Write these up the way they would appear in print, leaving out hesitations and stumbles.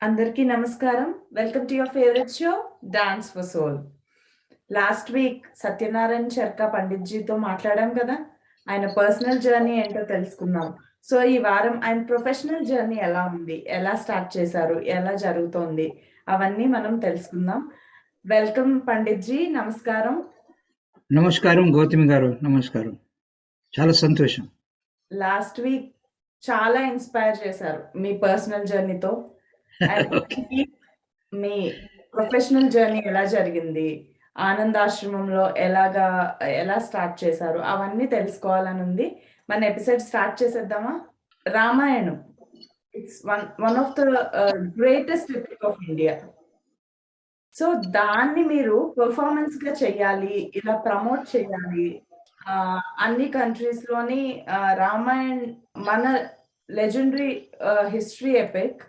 అందరికీ నమస్కారం. Welcome to your favourite show dance for soul. Last week Satyanarayana Charka పండిట్జీతో మాట్లాడాం కదా. ఆయన పర్సనల్ జర్నీ ఏంటో తెలుసుకున్నాం. సో ఈ వారం ఆయన ప్రొఫెషనల్ జర్నీ ఎలా ఉంది, ఎలా స్టార్ట్ చేశారు, ఎలా జరుగుతోంది, అవన్నీ మనం తెలుసుకుందాం. వెల్కమ్ పండిట్జీ, నమస్కారం. నమస్కారం గౌతమి గారు, నమస్కారం. చాలా సంతోషం. లాస్ట్ వీక్ చాలా ఇన్స్పైర్ చేశారు మీ పర్సనల్ జర్నీతో. మీ ప్రొఫెషనల్ జర్నీ ఎలా జరిగింది, ఆనందాశ్రమంలో ఎలా స్టార్ట్ చేశారు, అవన్నీ తెలుసుకోవాలని ఉంది. మన ఎపిసోడ్ స్టార్ట్ చేసేద్దామా? Ramayanam it's one of the greatest epic of India. So దాన్ని మీరు పర్ఫార్మెన్స్ గా చెయ్యాలి, ఇలా ప్రమోట్ చేయాలి. అన్ని కంట్రీస్ లోని రామాయణ్ మన లెజెండరీ హిస్టరీ ఎపిక్,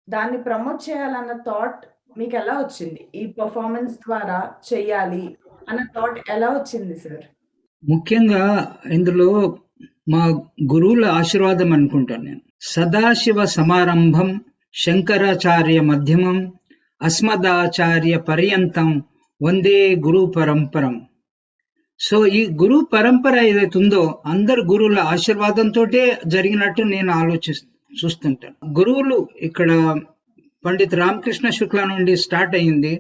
దాన్ని ప్రమోట్ చేయాలన్న థాట్ మీకు ఎలా వచ్చింది? ఈ పర్ఫార్మెన్స్ ద్వారా చెయ్యాలి అన్న థాట్ ఎలా వచ్చింది సార్? ముఖ్యంగా ఇందులో మా గురువుల ఆశీర్వాదం అనుకుంటాను నేను. సదాశివ సమారంభం శంకరాచార్య మధ్యమం అస్మదాచార్య పర్యంతం వందే గురు పరంపరం. సో ఈ గురు పరంపర ఏదైతుందో అందరు గురువుల ఆశీర్వాదంతో జరిగినట్టు నేను చూస్తుంటాను. గురువులు ఇక్కడ పండిత్ రామకృష్ణ శుక్ల నుండి స్టార్ట్ అయ్యింది.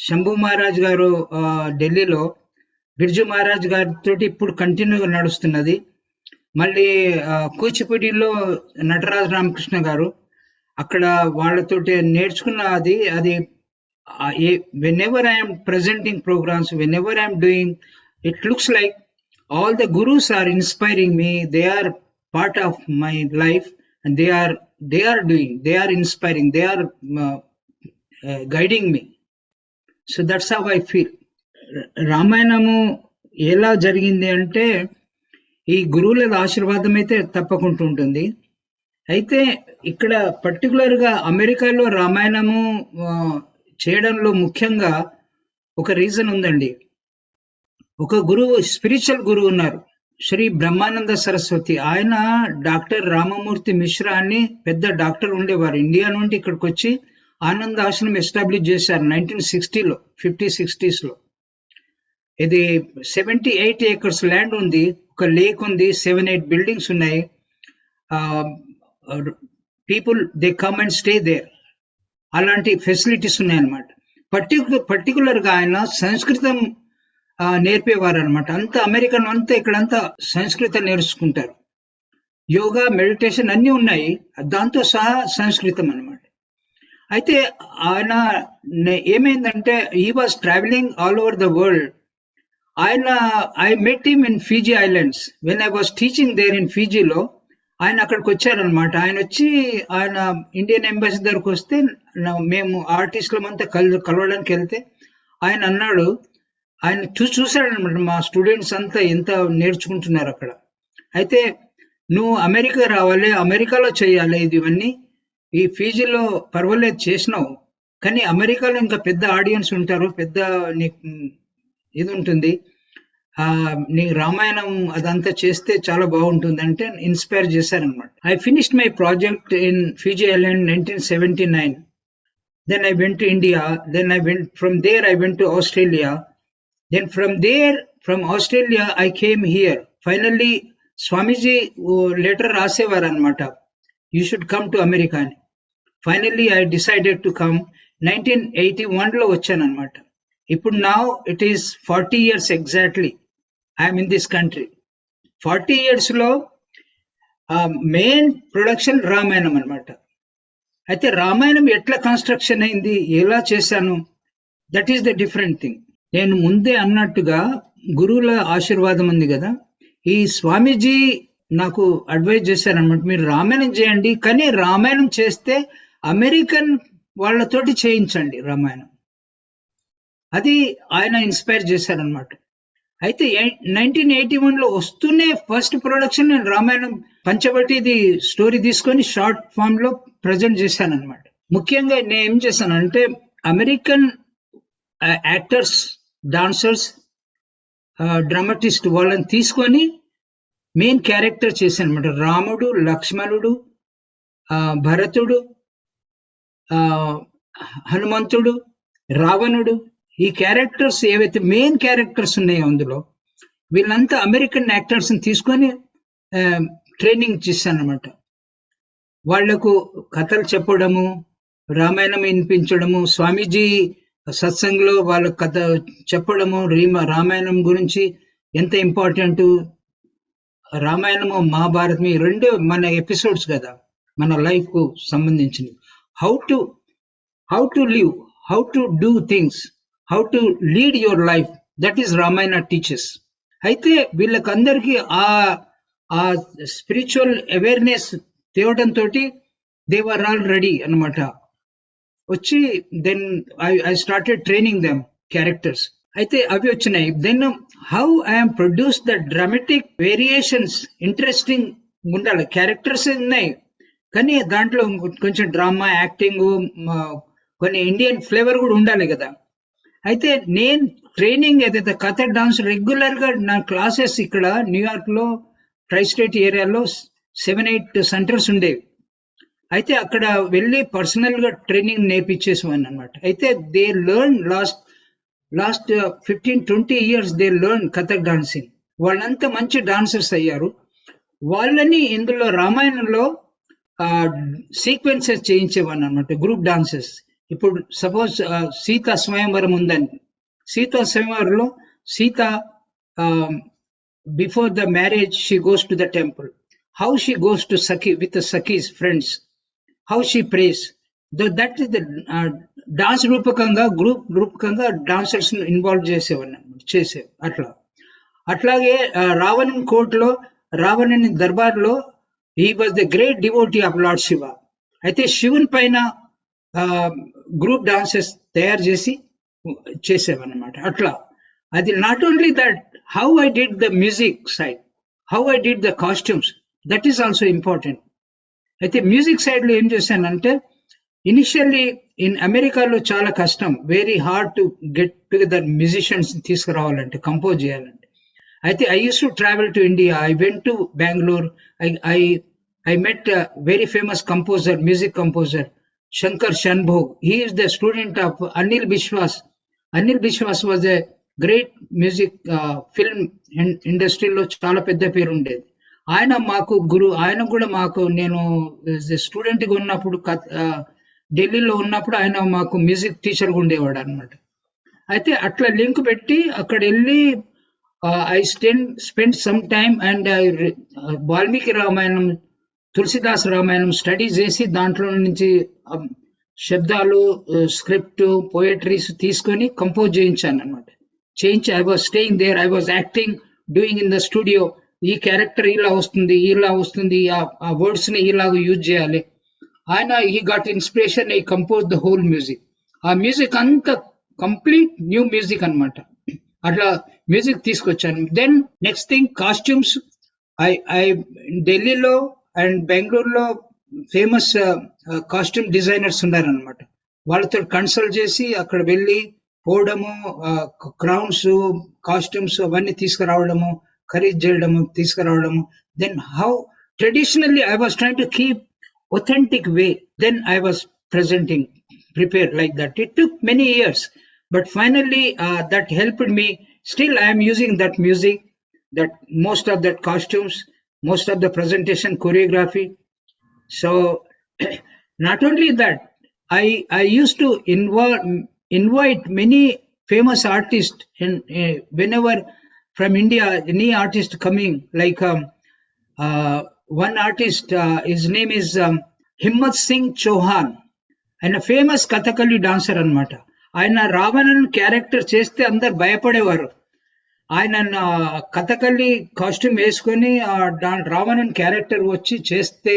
శంభు మహారాజ్ గారు ఢిల్లీలో, బిర్జు మహారాజ్ గారితో ఇప్పుడు కంటిన్యూగా నడుస్తున్నది. మళ్ళీ కూచిపూడిలో నటరాజ రామకృష్ణ గారు, అక్కడ వాళ్ళతోటి నేర్చుకున్న అది whenever I'm presenting programs, whenever I'm doing, it looks like all the gurus are inspiring me. They are part of my life and they are inspiring, they are guiding me. So that's how I feel. రామాయణము ఎలా జరిగింది అంటే ఈ గురువుల ఆశీర్వాదం అయితే తప్పకుండా ఉంటుంది. అయితే ఇక్కడ పర్టికులర్ గా అమెరికాలో రామాయణము చేయడంలో ముఖ్యంగా ఒక రీజన్ ఉందండి. ఒక గురువు, స్పిరిచువల్ గురువు ఉన్నారు, శ్రీ బ్రహ్మానంద సరస్వతి. ఆయన డాక్టర్ రామమూర్తి మిశ్రా అని పెద్ద డాక్టర్ ఉండేవారు. ఇండియా నుండి ఇక్కడికి వచ్చి ఆనంద ఆశ్రమం ఎస్టాబ్లిష్ చేశారు 1960లో, 50-60s లో. ఇది 78 acres ల్యాండ్ ఉంది, ఒక లేక్ ఉంది, 7-8 బిల్డింగ్స్ ఉన్నాయి. People they come and stay there. అలాంటి ఫెసిలిటీస్ ఉన్నాయన్నమాట. పర్టికులర్ గా ఆయన సంస్కృతం నేర్పేవారు అనమాట. అంతా అమెరికన్ అంతా ఇక్కడంతా సంస్కృతం నేర్చుకుంటారు. యోగా, మెడిటేషన్ అన్ని ఉన్నాయి, దాంతో సహా సంస్కృతం అనమాట. అయితే ఆయన ఏమైందంటే he was travelling all over the world. I met him in Fiji islands when I was teaching there in ఫీజీలో. ఆయన అక్కడికి వచ్చారనమాట. ఆయన వచ్చి ఆయన ఇండియన్ ఎంబసీ దగ్గరకు వస్తే మేము ఆర్టిస్టులమంతా కలవడానికి వెళ్తే ఆయన అన్నాడు, ఆయన చూశాడనమాట మా స్టూడెంట్స్ అంతా ఎంత నేర్చుకుంటున్నారు అక్కడ. అయితే నువ్వు అమెరికా రావాలి, అమెరికాలో చేయాలి ఇవన్నీ. ఈ ఫీజీలో పర్వాలేదు చేసినావు, కానీ అమెరికాలో ఇంకా పెద్ద ఆడియన్స్ ఉంటారు, పెద్ద ఇది ఉంటుంది, నీ రామాయణం అదంతా చేస్తే చాలా బాగుంటుంది అంటే ఇన్స్పైర్ చేశారనమాట. I finished my project in Fiji island 1979. Then I went to India. Then from there I went to Australia. Then from Australia, I came here. Finally, Swamiji letter rasevaru anamata, you should come to America. Finally, I decided to come. 1981 lo vachanu anamata. Ippudu now it is 40 years exactly I am in this country. 40 years lo main production Ramayanam anamata. అయితే రామాయణం ఎట్లా construction అయింది, ఎలా చేశాను, that is the different thing. నేను ముందే అన్నట్టుగా గురువుల ఆశీర్వాదం ఉంది కదా. ఈ స్వామీజీ నాకు అడ్వైజ్ చేశారనమాట, మీరు రామాయణం చేయండి, కానీ రామాయణం చేస్తే అమెరికన్ వాళ్ళతోటి చేయించండి రామాయణం. అది ఆయన ఇన్స్పైర్ చేశారనమాట. అయితే 1981లో వస్తూనే ఫస్ట్ ప్రొడక్షన్ నేను రామాయణం పంచవటిది స్టోరీ తీసుకొని షార్ట్ ఫామ్ లో ప్రజెంట్ చేశాను అనమాట. ముఖ్యంగా నేను ఏం చేశానంటే అమెరికన్ యాక్టర్స్, డాన్సర్స్, డ్రామటిస్ట్ వాళ్ళని తీసుకొని మెయిన్ క్యారెక్టర్ చేశాను అనమాట. రాముడు, లక్ష్మణుడు, భరతుడు, హనుమంతుడు, రావణుడు, ఈ క్యారెక్టర్స్ ఏవైతే మెయిన్ క్యారెక్టర్స్ ఉన్నాయో అందులో వీళ్ళంతా అమెరికన్ యాక్టర్స్ ని తీసుకొని ట్రైనింగ్ చేశాను అనమాట. వాళ్లకు కథలు చెప్పడము, రామాయణం వినిపించడము, స్వామీజీ సత్సంగ్లో వాళ్ళ కథ చెప్పడము, రామాయణం గురించి ఎంత ఇంపార్టెంట్, రామాయణము మహాభారతం ఈ రెండు మన ఎపిసోడ్స్ కదా మన లైఫ్ కు సంబంధించినవి. How to live, how to do things, how to lead your life, that is Ramayana teachers. అయితే వీళ్ళకందరికీ ఆ స్పిరిచువల్ అవేర్నెస్ తేవడంతో దే వర్ ఆల్ రెడీ అనమాట. వచ్చి then I started training them characters. అయితే అవి వచ్చినాయి. Then how I'm produce the dramatic variations, interesting ఉండాలి. క్యారెక్టర్స్ ఉన్నాయి కానీ దాంట్లో కొంచెం డ్రామా, యాక్టింగ్, కొన్ని ఇండియన్ ఫ్లేవర్ కూడా ఉండాలి కదా. అయితే నేను ట్రైనింగ్ ఏదైతే కథక్ డాన్స్ రెగ్యులర్ గా నా క్లాసెస్ ఇక్కడ న్యూయార్క్ లో ట్రై స్టేట్ ఏరియాలో 7-8 సెంటర్స్ ఉండేవి. అయితే అక్కడ వెళ్ళి పర్సనల్ గా ట్రైనింగ్ నేర్పించేసేవాడిని అనమాట. అయితే they learn last 15-20 years they learn Kathak dancing. వాళ్ళంతా మంచి డాన్సర్స్ అయ్యారు. వాళ్ళని ఇందులో రామాయణంలో సీక్వెన్సెస్ చేయించేవాడిని అనమాట, గ్రూప్ డాన్సెస్. ఇప్పుడు సపోజ్ సీతా స్వయంవరం ఉందని, సీతా స్వయంవరంలో Sita before the marriage she goes to the temple, how she goes to sakhi with sakhis friends, how she prays, that is the dance రూపకంగా గ్రూప్ రూపకంగా డాన్సర్స్ ఇన్వాల్వ్ చేసేవారు అట్లా. అట్లాగే రావణుని కోర్టులో, రావణుని దర్బార్లో he was the great devotee of lord Shiva. అయితే శివుని పైన గ్రూప్ డాన్సెస్ తయారు చేసేవన్నమాట. అట్లా అది not only that, how I did the music side, how I did the costumes, that is also important. అయితే మ్యూజిక్ సైడ్ లో ఏం చేశానంటే, ఇనిషియల్లీ ఇన్ అమెరికాలో చాలా కష్టం, very hard to get together musicians తీసుకురావాలంటే, కంపోజ్ చేయాలంటే. అయితే I used to travel to India, I went to Bengaluru, I met a very famous composer, music composer, Shankar Shanbhog. He is the student of Anil Bishwas. Anil Bishwas was a great music film industry లో చాలా పెద్ద పేరు ఉండేది. ఆయన మాకు ఆయన కూడా మాకు, నేను స్టూడెంట్ గా ఉన్నప్పుడు ఢిల్లీలో ఉన్నప్పుడు ఆయన మాకు మ్యూజిక్ టీచర్ గా ఉండేవాడు అనమాట. అయితే అట్లా లింక్ పెట్టి అక్కడ వెళ్ళి I spend some time and Valmiki Ramayanam, Tulsidas Ramayanam study చేసి దాంట్లో నుంచి శబ్దాలు, స్క్రిప్ట్, పోయట్రీస్ తీసుకొని కంపోజ్ చేయించాను అనమాట. I was staying there, I was acting, doing in the studio. ఈ క్యారెక్టర్ ఇలా వస్తుంది, ఆ వర్డ్స్ ని ఇలాగ యూజ్ చేయాలి. ఆయన he got inspiration, I compose the whole music. ఆ మ్యూజిక్ అంతా కంప్లీట్ న్యూ మ్యూజిక్ అనమాట. అట్లా మ్యూజిక్ తీసుకొచ్చాను. Then next thing, costumes. I ఢిల్లీలో అండ్ బెంగళూరులో ఫేమస్ కాస్ట్యూమ్ డిజైనర్స్ ఉన్నారనమాట. వాళ్ళతో కన్సల్ట్ చేసి అక్కడ వెళ్ళి పోవడము, క్రౌన్స్, కాస్ట్యూమ్స్ అవన్నీ తీసుకురావడము, ఖరీదు చేయడము, తీసుకురావడము. Then how traditionally I was trying to keep authentic way, then I was prepared like that. It took many years, but finally that helped me. Still I am using that music, that most of that costumes, most of the presentation choreography. So not only that, I used to invite many famous artists whenever from India, any artist coming, like one artist, his name is Himmat Singh Chauhan, and a famous Kathakali dancer anamata. ఆయన Ravanan character చేస్తే అందరు భయపడేవారు. ఆయన Kathakali costume వేసుకొని Ravanan character వచ్చి చేస్తే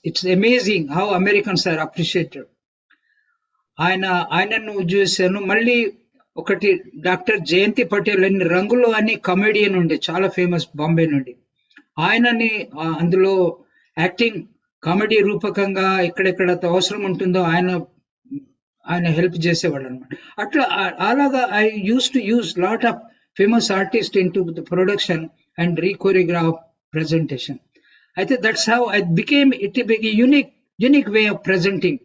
it's amazing how Americans are appreciated. ఆయనను చూశాను. మళ్ళీ ఒకటి డాక్టర్ జయంతి పటేల్ అని రంగులో అని కమెడియన్ ఉండే, చాలా ఫేమస్, బాంబే నుండి. ఆయనని అందులో యాక్టింగ్ కామెడీ రూపకంగా ఎక్కడెక్కడ అవసరం ఉంటుందో ఆయన హెల్ప్ చేసేవాడు అనమాట. అట్లా అలాగా I used to use lot of famous artist in to the production and rechoreograph presentation. అయితే that's how I became unique unique way of presenting.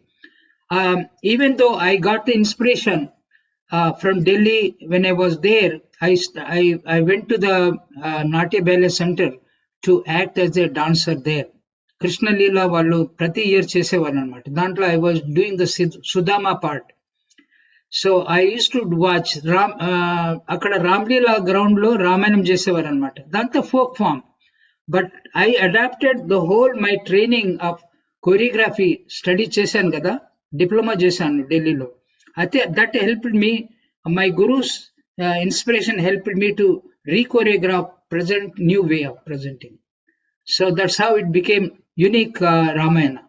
Even though I got the inspiration from Delhi when I was there, I went to the Natya Ballet Center to act as a dancer there. Krishna Leela వాళ్ళు ప్రతి year చేసేవారు అనమాట. దాంట్లో I was doing the Sudama part. So I used to watch అక్కడ Ramlila ground లో రామాయణం చేసేవారు అనమాట. దాంతో folk form. But I adapted the whole my training of choreography study చేశాను కదా, డిప్లొమా చేశాను ఢిల్లీలో. అయితే that helped me, my gurus inspiration helped me to rechoreograph present new way of presenting. So that's how it became unique Ramayana.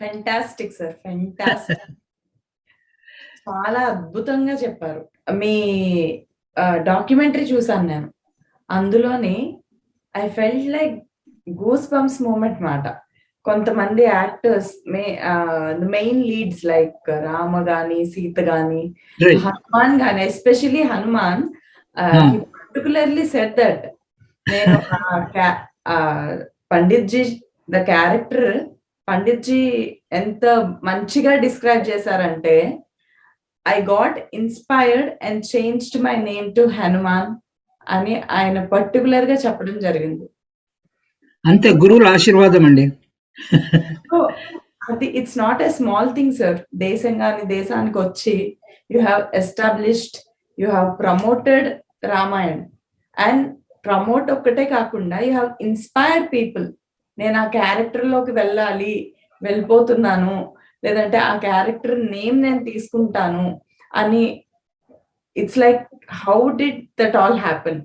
Fantastic sir, fantastic. చాలా అద్భుతంగా చెప్పారు. మీ documentary చూసాను నేను. అందులోని I felt like goose bumps moment మాట. కొంతమంది actors main leads like Rama గాని, సీత గాని, Right. హనుమాన్ గాని, especially Hanuman particularly said that నేను పండిత్ జీ ద క్యారెక్టర్ పండిత్ జీ ఎంత మంచిగా డిస్క్రైబ్ చేశారంటే, I got inspired and changed my name to Hanuman అని ఆయన పర్టికులర్ గా చెప్పడం జరిగింది. అంతే, గురువుల ఆశీర్వాదం అండి. సో అది it's not a small thing sir. దేశానికి వచ్చి you have established, you have promoted Ramayan. And promote ఒక్కటే కాకుండా యూ హ్యావ్ ఇన్స్పైర్డ్ పీపుల్. నేను ఆ క్యారెక్టర్ లోకి వెళ్ళిపోతున్నాను, లేదంటే ఆ క్యారెక్టర్ నేమ్ నేను తీసుకుంటాను అని. It's like how did that all happen?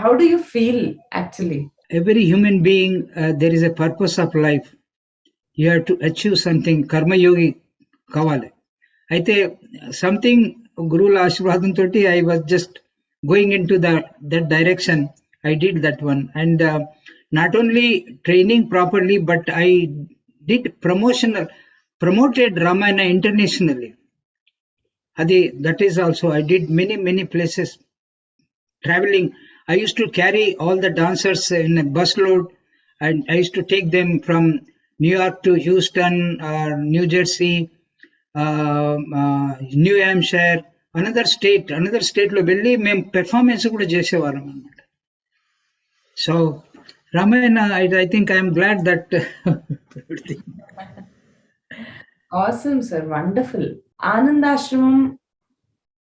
How do you feel actually? Every human being, there is a purpose of life. You have to achieve something. కర్మయోగి కావాలి. అయితే సంథింగ్ గురువుల ఆశీర్వాదంతో I was just going into that direction. I did that one, and not only training properly, but I did promoted Ramayana internationally. That is also, I did many places traveling. I used to carry all the dancers in a bus load, and I used to take them from New York to Houston, New Jersey, New Hampshire, another state లో వెళ్ళి మేము performance కూడా చేసేవాళ్ళం అనమాట. So Ramayana, I think I'm glad that. Awesome, sir. Wonderful. Anandashramam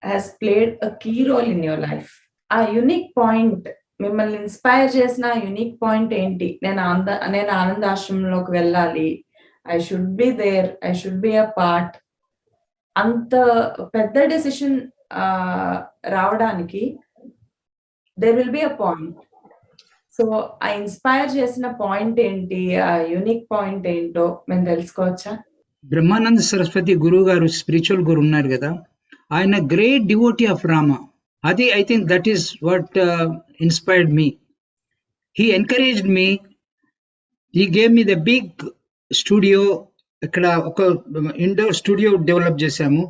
has played a key role in your life. ఆ unique point, మిమ్మల్ని inspire చేసిన ఆ యూనిక్ పాయింట్ ఏంటి? నేను ఆనందాశ్రమంలోకి వెళ్ళాలి, I should be there, I should be a part. అంత పెద్ద డెసిషన్ రావడానికి there will be a point. So ఆ ఇన్స్పైర్ చేసిన పాయింట్ ఏంటి, ఆ యూనిక్ పాయింట్ ఏంటో మేము తెలుసుకోవచ్చా? బ్రహ్మానంద సరస్వతి గురువు గారు, స్పిరిచువల్ గురు ఉన్నారు కదా, ఆయన గ్రేట్ డివోటీ ఆఫ్ రామ. అది I think that is what inspired me. He encouraged me. He gave me the big studio. ఇక్కడ ఒక ఇండోర్ స్టూడియో డెవలప్ చేశాము,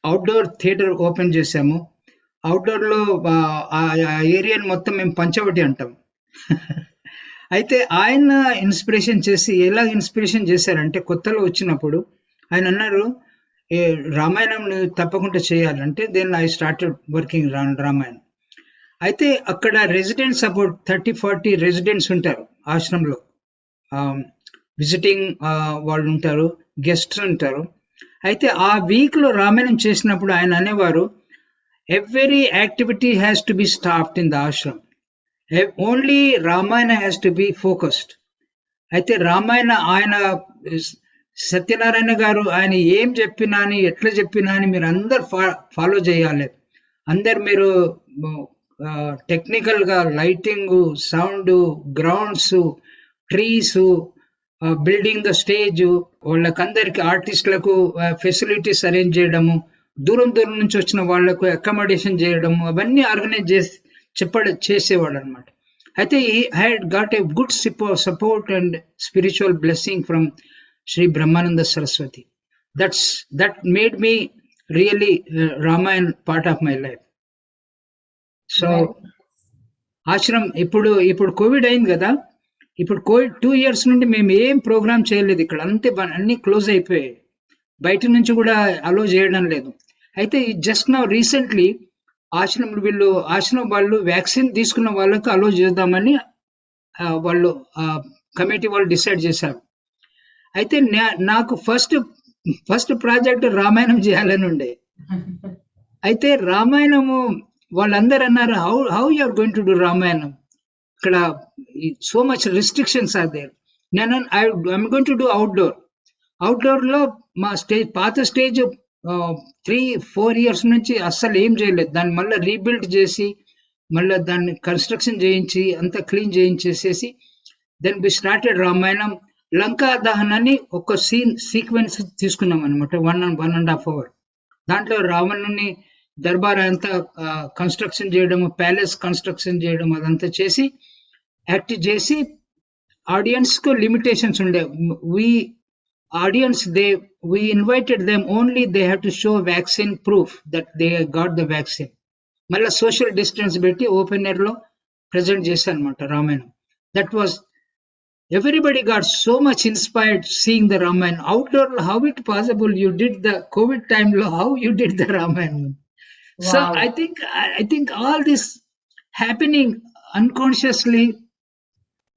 అవుట్డోర్ థియేటర్ ఓపెన్ చేశాము. అవుట్డోర్ లో ఆ ఏరియాని మొత్తం మేము పంచవటి అంటాం. అయితే ఆయన ఇన్స్పిరేషన్ చేసి, ఎలా ఇన్స్పిరేషన్ చేశారంటే, కొత్తలో వచ్చినప్పుడు ఆయన అన్నారు, రామాయణం తప్పకుండా చేయాలంటే. Then I started working Ramayanam. అయితే అక్కడ రెసిడెంట్స్ అబౌట్ 30-40 రెసిడెంట్స్ ఉంటారు ఆశ్రమంలో. విజిటింగ్ వాళ్ళు ఉంటారు, గెస్ట్స్ ఉంటారు. అయితే ఆ వీక్ లో రామాయణం చేసినప్పుడు ఆయన అనేవారు, every activity has to be stopped in the Ashram. Only Ramayana has to be focused. అయితే రామాయణ, ఆయన సత్యనారాయణ గారు ఆయన ఏం చెప్పినా అని, ఎట్లా చెప్పినా అని మీరు అందరు ఫాలో చేయాలి. అందరు మీరు టెక్నికల్ గా lighting, sound, grounds, trees, building the stage, వాళ్ళకందరికి ఆర్టిస్టులకు ఫెసిలిటీస్ అరేంజ్ చేయడము, దూరం నుంచి వచ్చిన వాళ్లకు అకామిడేషన్ చేయడము, అవన్నీ ఆర్గనైజ్ చేసేవాడు అనమాట. అయితే he had got a good support and spiritual blessing from Sri Brahmananda Saraswati. That made me really Ramayana part of my life. So ashram ఇప్పుడు కోవిడ్ అయింది కదా, ఇప్పుడు కోవిడ్ 2 ఇయర్స్ నుండి మేము ఏం ప్రోగ్రామ్ చేయలేదు ఇక్కడ. అంతే అన్ని క్లోజ్ అయిపోయాయి. బయట నుంచి కూడా అలో చేయడం లేదు. అయితే జస్ట్ నౌ రీసెంట్లీ ఆశ్రమం వాళ్ళు వ్యాక్సిన్ తీసుకున్న వాళ్ళకు అలో చేద్దామని వాళ్ళు కమిటీ వాళ్ళు డిసైడ్ చేశారు. అయితే నాకు ఫస్ట్ ప్రాజెక్ట్ రామాయణం చేయాలని ఉండే. అయితే రామాయణము వాళ్ళందరూ అన్నారు, how you are going to do Ramayanam, ఇక్కడ so much restrictions are there. నేను I'm going to do outdoor లో మా పాత స్టేజ్ 3-4 ఇయర్స్ నుంచి అస్సలు ఏం చేయలేదు. దాన్ని మళ్ళీ రీబిల్డ్ చేసి మళ్ళీ దాన్ని కన్స్ట్రక్షన్ చేయించి అంతా క్లీన్ చేయించేసేసి then we started Ramayanam. Lanka దహనాన్ని ఒక సీక్వెన్స్ తీసుకున్నాం అనమాట, 1.5 hour. దాంట్లో రావణుని దర్బార్ అంతా కన్స్ట్రక్షన్ చేయడం, ప్యాలెస్ కన్స్ట్రక్షన్ చేయడం, అదంతా చేసి యాక్ట్ చేసి ఆడియన్స్ కు లిమిటేషన్స్ ఉండే. we invited them only, they had to show vaccine proof that they got the vaccine. మళ్ళీ సోషల్ డిస్టెన్స్ పెట్టి ఓపెన్ ఎయిర్ లో ప్రెజెంట్ చేశాను అనమాట Ramayanam. That was everybody got so much inspired seeing the Ramayana. Outdoor, how it possible you did the COVID time, how you did the Ramayana. Wow. So I think all this happening unconsciously,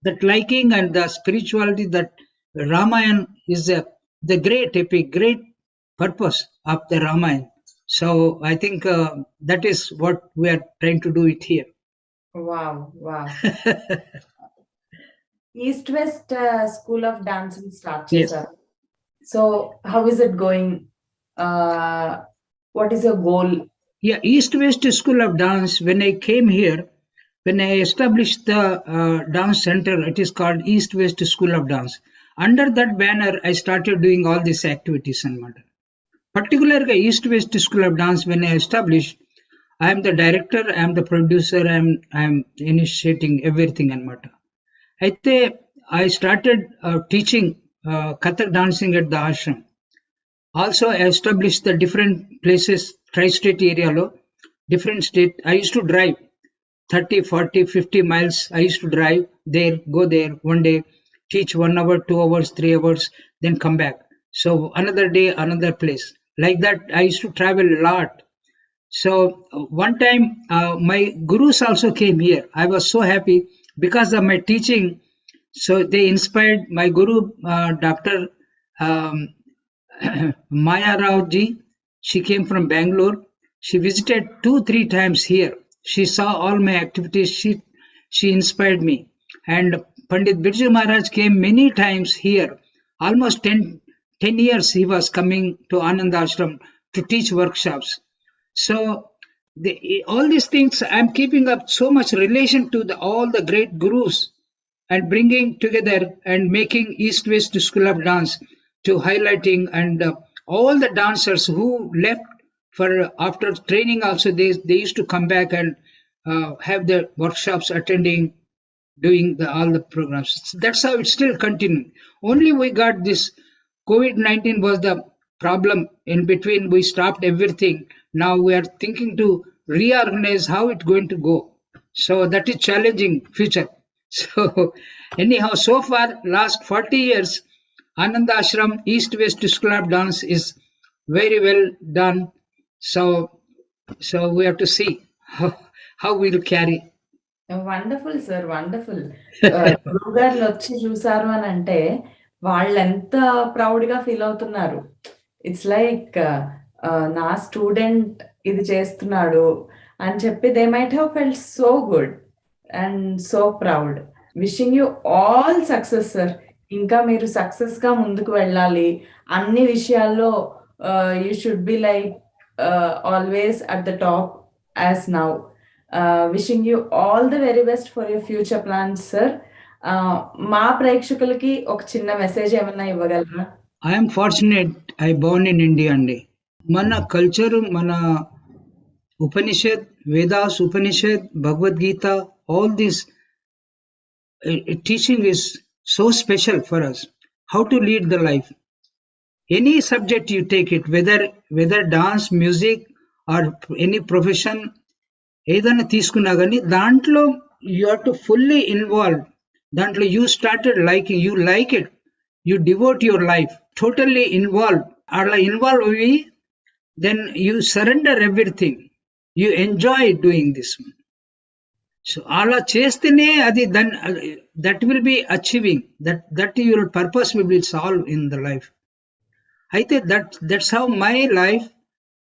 that liking and the spirituality, that Ramayana is the great epic, great purpose of the Ramayana. So I think that is what we are trying to do it here. Wow. East West School of Dancing start చేశారు. So how is it going? What is your goal? Yeah, East West School of Dance, when I came here, when I established the dance center, it is called East West School of Dance. Under that banner, I started doing all these activities and matter. Particularly East West School of Dance, when I established, I am the director, I am the producer, I am initiating everything and matter. అయితే I started teaching Kathak dancing at the ashram. Also, I established the different places, tri-state area lo, different state. I used to drive 30, 40, 50 miles. I used to drive there, go there one day, teach 1 hour, 2 hours, 3 hours, then come back. So another day, another place. Like that, I used to travel a lot. So one time, my gurus also came here. I was so happy because of my teaching. So they inspired my guru, Dr. Maya Rao ji. She came from Bangalore. She visited 2-3 times here. She saw all my activities. She inspired me. And Pandit Birju Maharaj came many times here. Almost 10 years he was coming to Anand Ashram to teach workshops. So all these things, I'm keeping up so much relation to all the great gurus and bringing together and making East West School of Dance to highlighting, and all the dancers who left for after training also, they used to come back and have their workshops, attending, doing all the programs. That's how it's still continuing. Only we got this COVID-19 was the problem. In between, we stopped everything. Now we are thinking to reorganize how it's going to go. So that is challenging future. So anyhow, so far last 40 years, Anand Ashram East West School of Dance is very well done. So we have to see how we will carry. Wonderful sir, wonderful. గురుగారు వచ్చి చూసారు అని అంటే వాళ్ళు ఎంత proud గా feel అవుతున్నారు. It's like నా స్టూడెంట్ ఇది చేస్తున్నాడు అని చెప్పి they might have felt so good and so proud. Wishing you all success sir. ఇంకా మీరు సక్సెస్ గా ముందుకు వెళ్ళాలి. అన్ని విషయాల్లో you should be like always at the top as now. Wishing you all the very best for your future plans sir. మా ప్రేక్షకులకి ఒక చిన్న మెసేజ్ ఏమన్నా ఇవ్వగలరా? I'm fortunate I Born in India అండి. మన కల్చర్, మన ఉపనిషద్, వేదాస్, ఉపనిషద్, Bhagavad Gita, all this teaching is so special for us. How to lead the life. Any subject you take it, whether dance, music or any profession, ఏదైనా తీసుకున్నా కానీ దాంట్లో you have to fully involve దాంట్లో you started liking, you like it, you devote your life, totally involved, అలా involve అయ్యి then you surrender everything, you enjoy doing this one. So అలా చేస్తేనే అది that will be achieving, that your purpose will be solved in the life. అయితే that's how my life,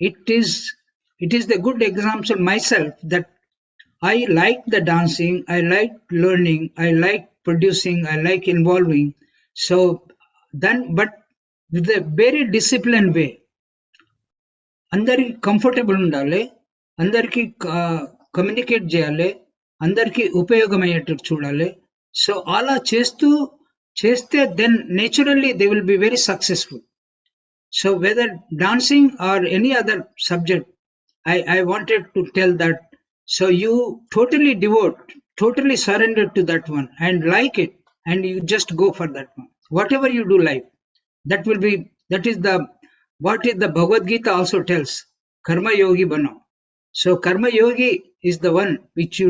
it is the good example myself, that I like the dancing, I like learning, I like producing, I like involving. So then, but with a very disciplined way, అందరికి comfortable ఉండాలి, అందరికి communicate చేయాలి, అందరికి ఉపయోగమయ్యేట్టు చూడాలి. So అలా చేస్తే then naturally they will be very successful. So whether dancing or any other subject, I wanted to tell that. So you totally devote, totally surrender to that one and like it, and you just go for that one. Whatever you do life, that is what is the Bhagavad Gita also tells, karma yogi bano. So karma yogi is the one which you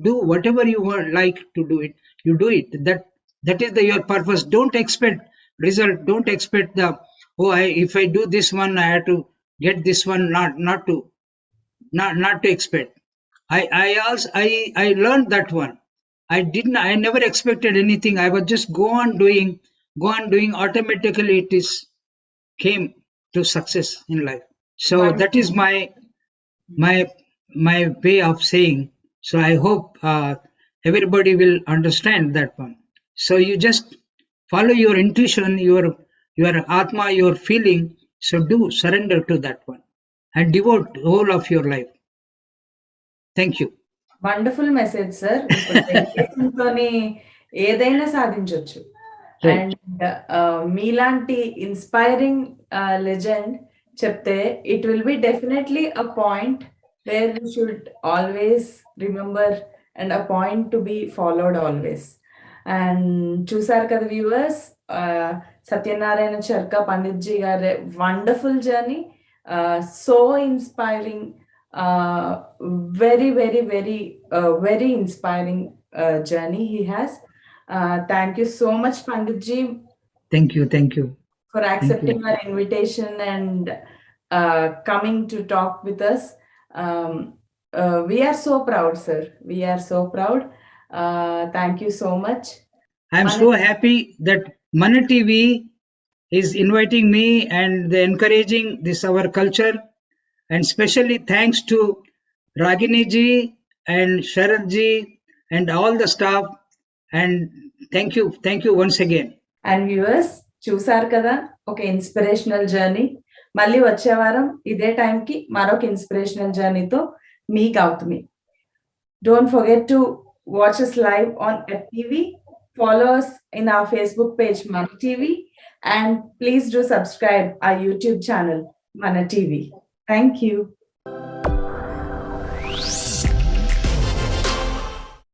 do whatever you want, like to do it, you do it. That is your purpose. Don't expect result. Don't expect if I do this one, I have to get this one. Not to expect. I learned that one. I never expected anything. I was just go on doing. Automatically it is came to success in life. So that is my way of saying. So I hope everybody will understand that one. So you just follow your intuition, your atma, your feeling. So do surrender to that one and devote the whole of your life. Thank you. Wonderful message sir. ఇప్పుడు dedication తోని ఏదైనా సాధించవచ్చు. And మీలాంటి inspiring legend చెప్తే it will be definitely a point where you should always remember and a point to be followed always. And చూసారు కదా viewers, Satyanarayana చర్క Panditji గారి wonderful journey, so inspiring, very inspiring journey he has. Thank you so much, Panditji. Thank you for accepting our invitation and coming to talk with us. We are so proud, sir. We are so proud. Thank you so much. I am so happy that Mana TV is inviting me and encouraging this our culture. And especially thanks to Ragini ji and Sharad ji and all the staff. And thank you once again. And viewers, చూసారు కదా ఒక inspirational journey. మళ్ళీ వచ్చే వారం ఇదే టైంకి మరొక inspirational జర్నీతో మీకు అవుతుంది. Don't forget to watch us live on FTV. Follow us in our Facebook page, Mana TV. And please do subscribe our YouTube channel, Mana TV. Thank you.